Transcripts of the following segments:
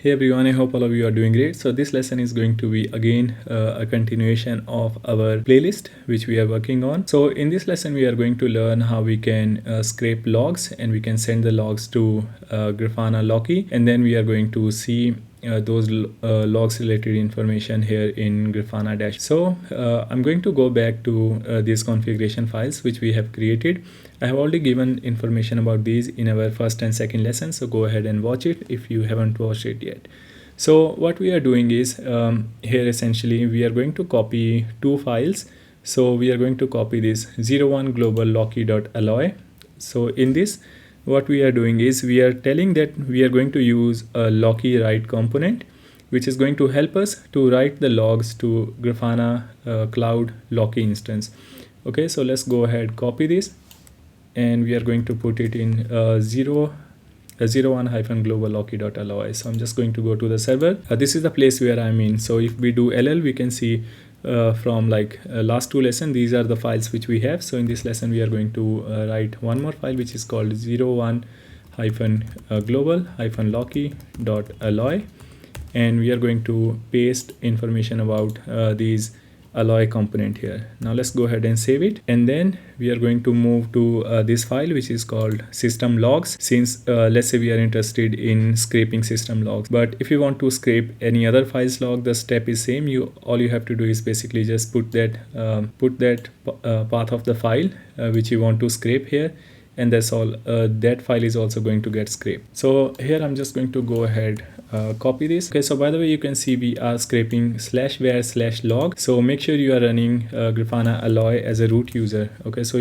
Hey everyone, I hope all of you are doing great. So this lesson is going to be again a continuation of our playlist which we are working on. So in this lesson we are going to learn how we can scrape logs and we can send the logs to Grafana Loki, and then we are going to see those logs related information here in Grafana dash. So I'm going to go back to these configuration files which we have created. I have already given information about these in our first and second lesson, so go ahead and watch it if you haven't watched it yet. So what we are doing is here essentially we are going to copy two files. So we are going to copy this 01 global loki.alloy. So in this, what we are doing is we are telling that we are going to use a Loki write component which is going to help us to write the logs to Grafana cloud Loki instance. Okay, so let's go ahead, copy this, and we are going to put it in 01-global loki.alloy. So I'm just going to go to the server. This is the place where I'm in. So if we do ll, we can see from last two lessons, these are the files which we have. So in this lesson we are going to write one more file which is called 01-global-loki.alloy, and we are going to paste information about these alloy component here. Now let's go ahead and save it, and then we are going to move to this file which is called system logs, since let's say we are interested in scraping system logs. But if you want to scrape any other files log, the step is same. All you have to do is basically just put that path of the file which you want to scrape here, and that's all. That file is also going to get scraped. So here I'm just going to go ahead, copy this. Okay, so by the way, you can see we are scraping /var/log. So make sure you are running Grafana Alloy as a root user. Okay, so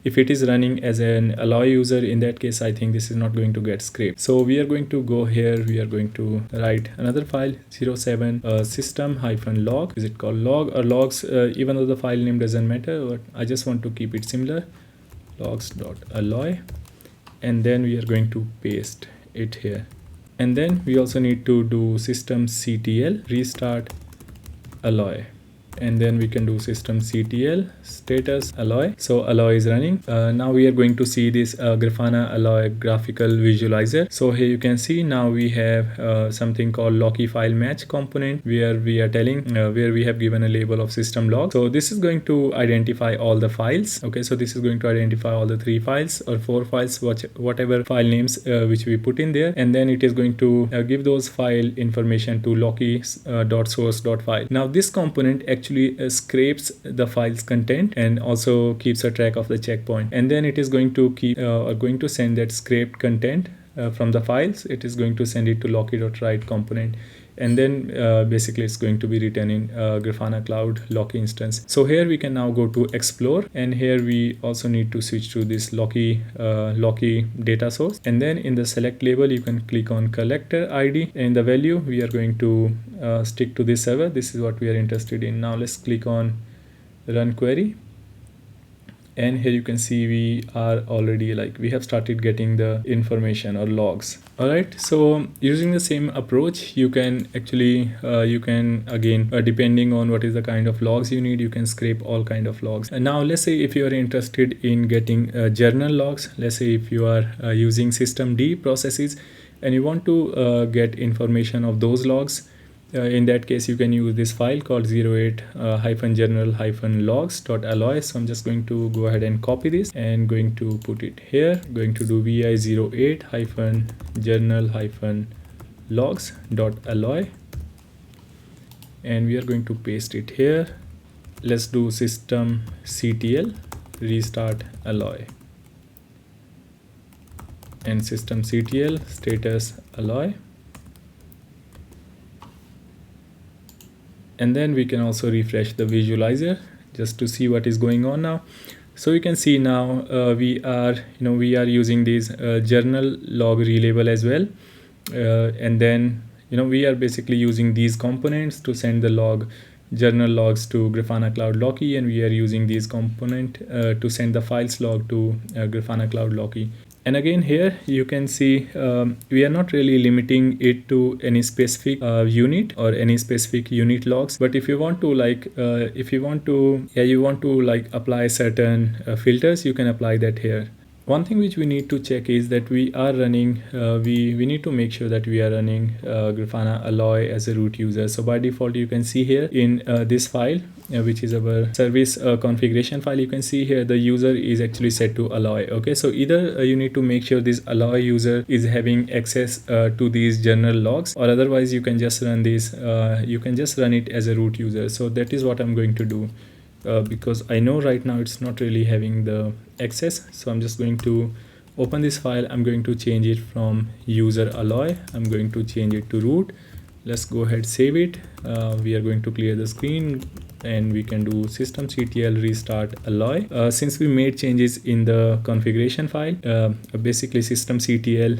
if it is running as an Alloy user, in that case I think this is not going to get scraped. So we are going to go here, we are going to write another file 07 system-log. Is it called log or logs? Even though the file name doesn't matter, but I just want to keep it similar, logs.alloy, and then we are going to paste it here. And then we also need to do systemctl restart alloy, and then we can do systemctl status alloy. So alloy is running. Now we are going to see this Grafana Alloy graphical visualizer. So here you can see now we have something called Loki file match component, where we are telling where we have given a label of system log. So this is going to identify all the files. Okay, so this is going to identify all the 3 files or 4 files, whatever file names which we put in there, and then it is going to give those file information to loki.source.file. Now this component actually scrapes the file's content and also keeps a track of the checkpoint, and then it is going to keep going to send that scraped content from the files. It is going to send it to loki.write component, and then basically it's going to be written in Grafana Cloud Loki instance. So here we can now go to explore, and here we also need to switch to this Loki data source, and then in the select label you can click on collector ID, and in the value we are going to stick to this server. This is what we are interested in. Now let's click on run query, and here you can see we are already we have started getting the information or logs. All right, so using the same approach, you can actually again depending on what is the kind of logs you need, you can scrape all kind of logs. And now let's say if you are interested in getting journal logs, let's say if you are using systemd processes and you want to get information of those logs, in that case you can use this file called 08-journal-logs.alloy. So I'm just going to go ahead and copy this and going to put it here, going to do vi 08-journal-logs.alloy, and we are going to paste it here. Let's do systemctl restart alloy and systemctl status alloy. And then we can also refresh the visualizer just to see what is going on now. So you can see now we are using these journal log relabel as well, and then we are basically using these components to send the journal logs to Grafana Cloud Loki, and we are using these component to send the files log to Grafana Cloud Loki. And again here you can see we are not really limiting it to any specific unit or any specific unit logs, but if you want to apply certain filters, you can apply that here. one thing which we need to check is that we are running we need to make sure that we are running Grafana Alloy as a root user. So by default you can see here in this file which is our service configuration file, you can see here the user is actually set to Alloy. Okay, so either you need to make sure this Alloy user is having access to these journal logs, or otherwise you can just run this you can just run it as a root user. So that is what I'm going to do. Because I know right now it's not really having the access, so I'm just going to open this file. I'm going to change it from user Alloy, I'm going to change it to root. Let's go ahead, save it. We are going to clear the screen and we can do systemctl restart Alloy. Since we made changes in the configuration file, basically systemctl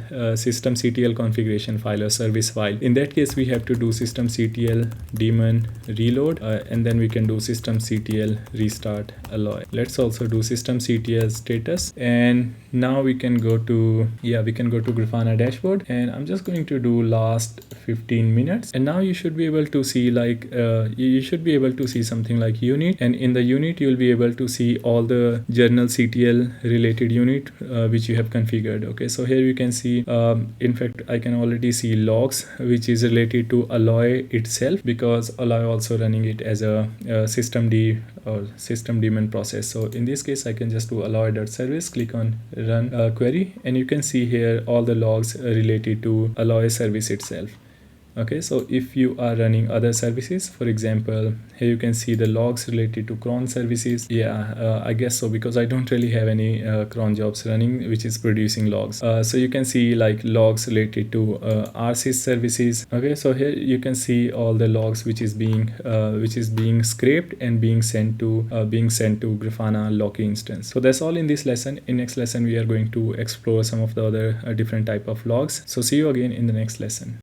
configuration file or service file, in that case we have to do systemctl daemon reload, and then we can do systemctl restart Alloy. Let's also do systemctl status, and now we can go to Grafana dashboard, and I'm just going to do last 15 minutes, and now you should be able to see you should be able to see something like unit, and in the unit you'll be able to see all the journal CTL related unit which you have configured. Okay, so here you can see in fact I can already see logs which is related to Alloy itself, because Alloy also running it as a systemd or system daemon process. So in this case I can just do alloy.service, click on run query, and you can see here all the logs related to Alloy service itself. Okay, so if you are running other services, for example, here you can see the logs related to cron services. I guess so, because I don't really have any cron jobs running which is producing logs. So you can see like logs related to RSys services. Okay, so here you can see all the logs which is being scraped and being sent to Grafana Loki instance. So that's all in this lesson. In next lesson we are going to explore some of the other different type of logs. So see you again in the next lesson.